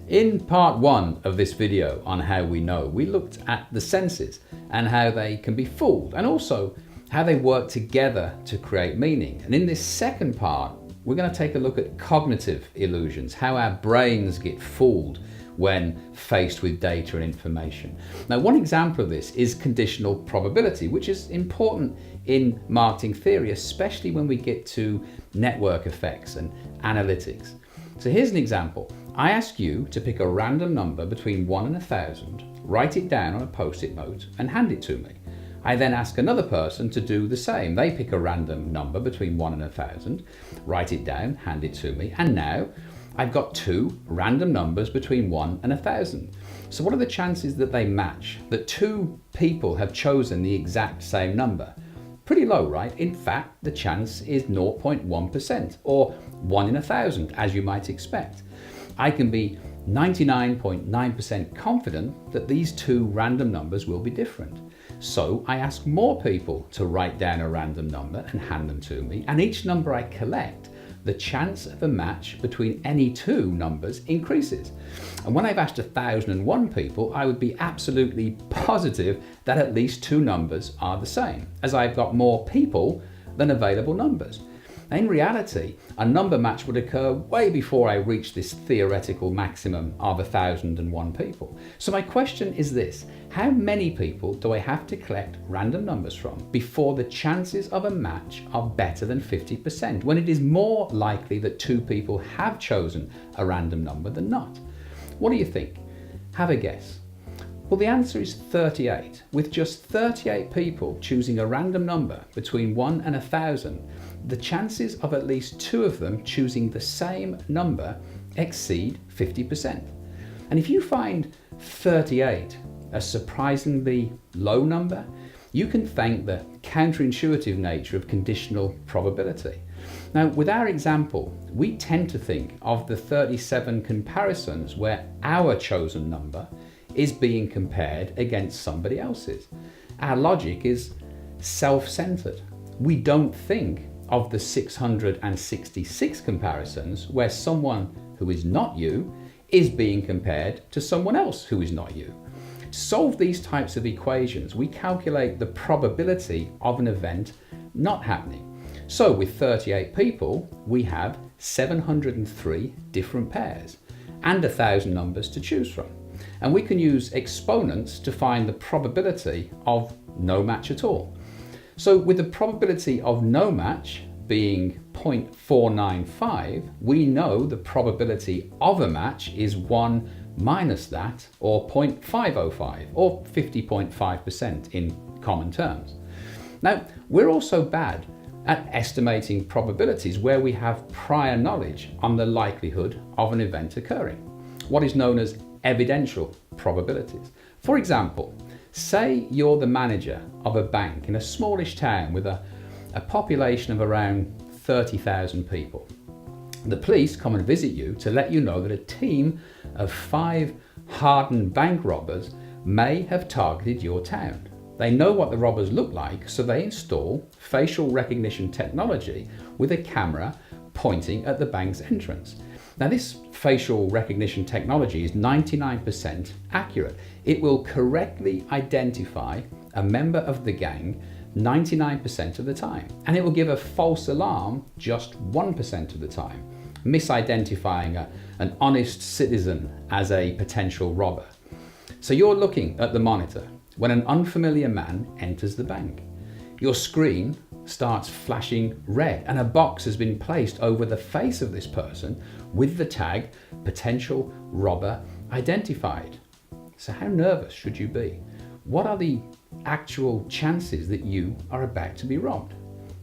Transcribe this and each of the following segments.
In part one of this video on how we know, we looked at the senses and how they can be fooled, and also how they work together to create meaning. And in this second part, we're going to take a look at cognitive illusions, how our brains get fooled when faced with data and information. Now, one example of this is conditional probability, which is important in marketing theory, especially when we get to network effects and analytics. So here's an example. I ask you to pick a random number between 1 and 1,000, write it down on a post-it note and hand it to me. I then ask another person to do the same. They pick a random number between 1 and 1,000, write it down, hand it to me, and now I've got two random numbers between 1 and 1,000. So what are the chances that they match, that two people have chosen the exact same number? Pretty low, right? In fact, the chance is 0.1%, or 1 in 1,000, as you might expect. I can be 99.9% confident that these two random numbers will be different. So I ask more people to write down a random number and hand them to me, and each number I collect, the chance of a match between any two numbers increases. And when I've asked 1,001 people, I would be absolutely positive that at least two numbers are the same, as I've got more people than available numbers. In reality, a number match would occur way before I reach this theoretical maximum of 1,001 people. So my question is this: how many people do I have to collect random numbers from before the chances of a match are better than 50%, when it is more likely that two people have chosen a random number than not? What do you think? Have a guess. Well, the answer is 38. With just 38 people choosing a random number between 1 and 1,000, the chances of at least two of them choosing the same number exceed 50%. And if you find 38 a surprisingly low number, you can thank the counterintuitive nature of conditional probability. Now, with our example, we tend to think of the 37 comparisons where our chosen number is being compared against somebody else's. Our logic is self-centered. We don't think of the 666 comparisons where someone who is not you is being compared to someone else who is not you. To solve these types of equations, we calculate the probability of an event not happening. So with 38 people, we have 703 different pairs and 1,000 numbers to choose from. And we can use exponents to find the probability of no match at all. So with the probability of no match being 0.495, we know the probability of a match is 1 minus that, or 0.505, or 50.5% in common terms. Now, we're also bad at estimating probabilities where we have prior knowledge on the likelihood of an event occurring, what is known as evidential probabilities. For example, say you're the manager of a bank in a smallish town with a population of around 30,000 people. The police come and visit you to let you know that a team of 5 hardened bank robbers may have targeted your town. They know what the robbers look like, so they install facial recognition technology with a camera pointing at the bank's entrance. Now, this facial recognition technology is 99% accurate. It will correctly identify a member of the gang 99% of the time, and it will give a false alarm just 1% of the time, misidentifying an honest citizen as a potential robber. So you're looking at the monitor when an unfamiliar man enters the bank. Your screen starts flashing red and a box has been placed over the face of this person with the tag potential robber identified. So how nervous should you be? What are the actual chances that you are about to be robbed?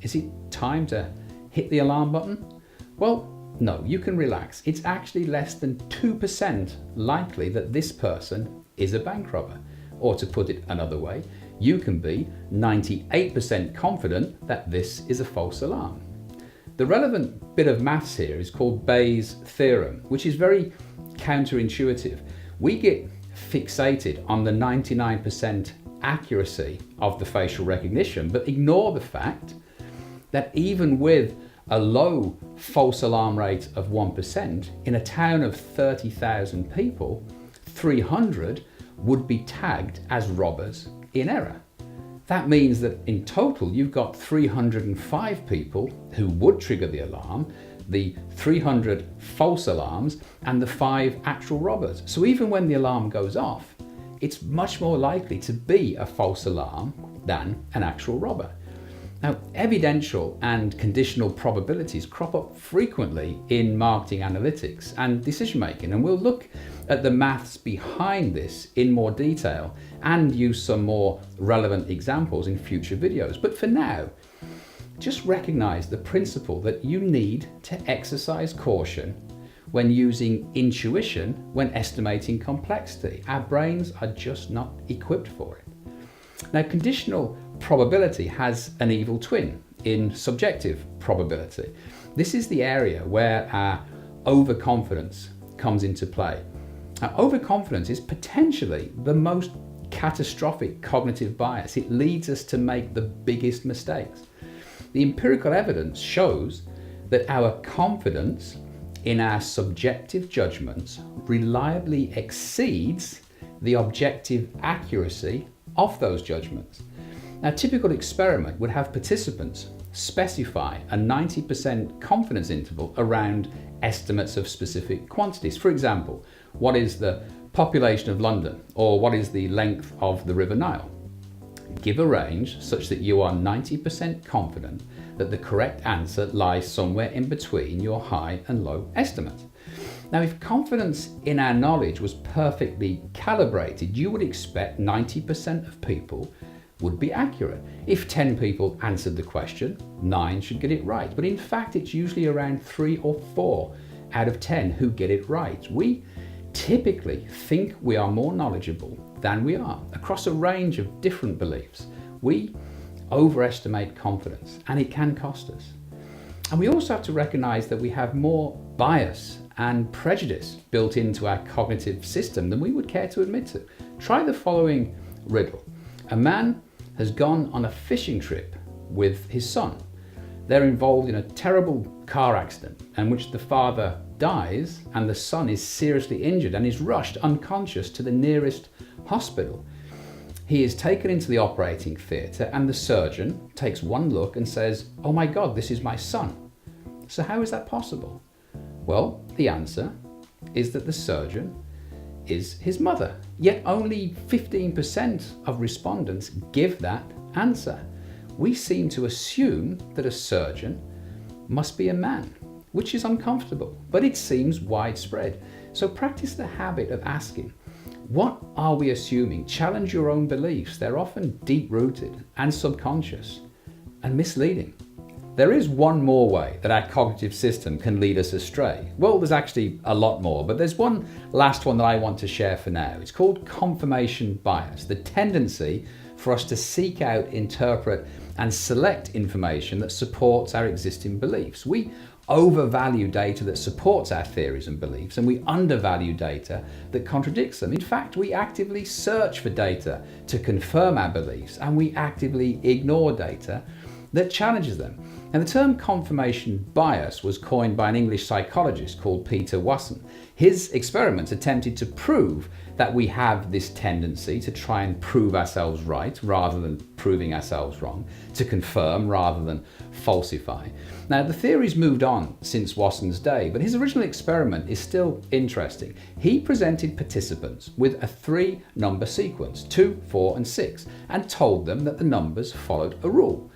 Is it time to hit the alarm button? Well, no, you can relax. It's actually less than 2% likely that this person is a bank robber. Or to put it another way, you can be 98% confident that this is a false alarm. The relevant bit of maths here is called Bayes' theorem, which is very counterintuitive. We get fixated on the 99% accuracy of the facial recognition, but ignore the fact that even with a low false alarm rate of 1%, in a town of 30,000 people, 300 would be tagged as robbers in error. That means that in total you've got 305 people who would trigger the alarm, the 300 false alarms, and the 5 actual robbers. So even when the alarm goes off, it's much more likely to be a false alarm than an actual robber. Now, evidential and conditional probabilities crop up frequently in marketing analytics and decision making, and we'll look at the maths behind this in more detail and use some more relevant examples in future videos. But for now, just recognize the principle that you need to exercise caution when using intuition when estimating complexity. Our brains are just not equipped for it. Now, conditional probability has an evil twin in subjective probability. This is the area where our overconfidence comes into play. Now, overconfidence is potentially the most catastrophic cognitive bias. It leads us to make the biggest mistakes. The empirical evidence shows that our confidence in our subjective judgments reliably exceeds the objective accuracy of those judgments. Now, a typical experiment would have participants specify a 90% confidence interval around estimates of specific quantities. For example, what is the population of London, or what is the length of the River Nile? Give a range such that you are 90% confident that the correct answer lies somewhere in between your high and low estimates. Now, if confidence in our knowledge was perfectly calibrated, you would expect 90% of people would be accurate. If 10 people answered the question, 9 should get it right. But in fact, it's usually around 3 or 4 out of 10 who get it right. We typically think we are more knowledgeable than we are across a range of different beliefs. We overestimate confidence, and it can cost us. And we also have to recognize that we have more bias and prejudice built into our cognitive system than we would care to admit to. Try the following riddle. A man has gone on a fishing trip with his son. They're involved in a terrible car accident in which the father dies and the son is seriously injured and is rushed unconscious to the nearest hospital. He is taken into the operating theatre and the surgeon takes one look and says, "Oh my God, this is my son." So how is that possible? Well, the answer is that the surgeon is his mother. Yet only 15% of respondents give that answer. We seem to assume that a surgeon must be a man, which is uncomfortable, but it seems widespread. So practice the habit of asking, what are we assuming? Challenge your own beliefs. They're often deep-rooted and subconscious and misleading. There is one more way that our cognitive system can lead us astray. Well, there's actually a lot more, but there's one last one that I want to share for now. It's called confirmation bias, the tendency for us to seek out, interpret, and select information that supports our existing beliefs. We overvalue data that supports our theories and beliefs, and we undervalue data that contradicts them. In fact, we actively search for data to confirm our beliefs, and we actively ignore data that challenges them. And the term confirmation bias was coined by an English psychologist called Peter Wasson. His experiments attempted to prove that we have this tendency to try and prove ourselves right rather than proving ourselves wrong, to confirm rather than falsify. Now, the theory's moved on since Wasson's day, but his original experiment is still interesting. He presented participants with a 3-number sequence, 2, 4, and 6, and told them that the numbers followed a rule.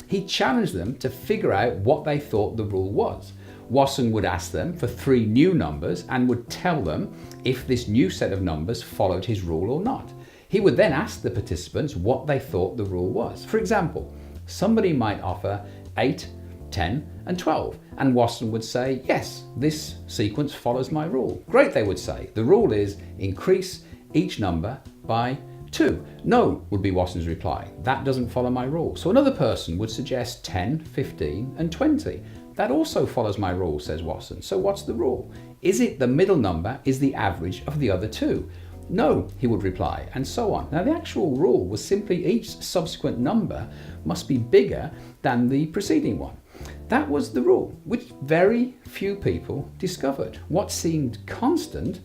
He challenged them to figure out what they thought the rule was. Wasson would ask them for 3 new numbers and would tell them if this new set of numbers followed his rule or not. He would then ask the participants what they thought the rule was. For example, somebody might offer 8, 10, and 12, and Wasson would say, "Yes, this sequence follows my rule." "Great," they would say. "The rule is increase each number by 2. "No," would be Wasson's reply. "That doesn't follow my rule." So another person would suggest 10, 15, and 20. "That also follows my rule," says Wasson. "So what's the rule? Is it the middle number is the average of the other 2? "No," he would reply, and so on. Now, the actual rule was simply each subsequent number must be bigger than the preceding one. That was the rule, which very few people discovered. What seemed constant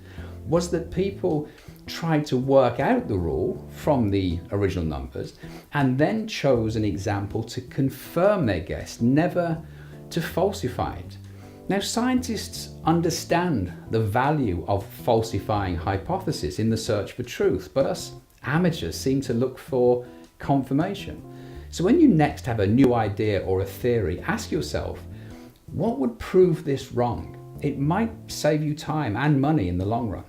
was that people tried to work out the rule from the original numbers and then chose an example to confirm their guess, never to falsify it. Now, scientists understand the value of falsifying hypotheses in the search for truth, but us amateurs seem to look for confirmation. So when you next have a new idea or a theory, ask yourself, what would prove this wrong? It might save you time and money in the long run.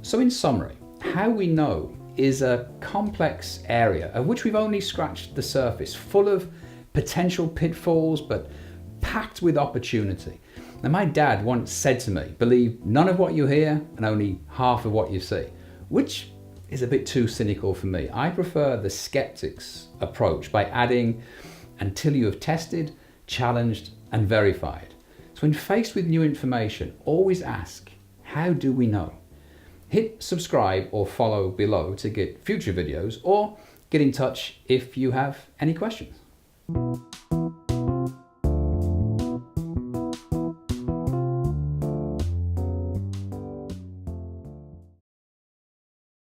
So in summary, how we know is a complex area of which we've only scratched the surface, full of potential pitfalls, but packed with opportunity. Now, my dad once said to me, believe none of what you hear and only half of what you see, which is a bit too cynical for me. I prefer the skeptic's approach by adding until you have tested, challenged, and verified. So when faced with new information, always ask, how do we know? Hit subscribe or follow below to get future videos, or get in touch if you have any questions.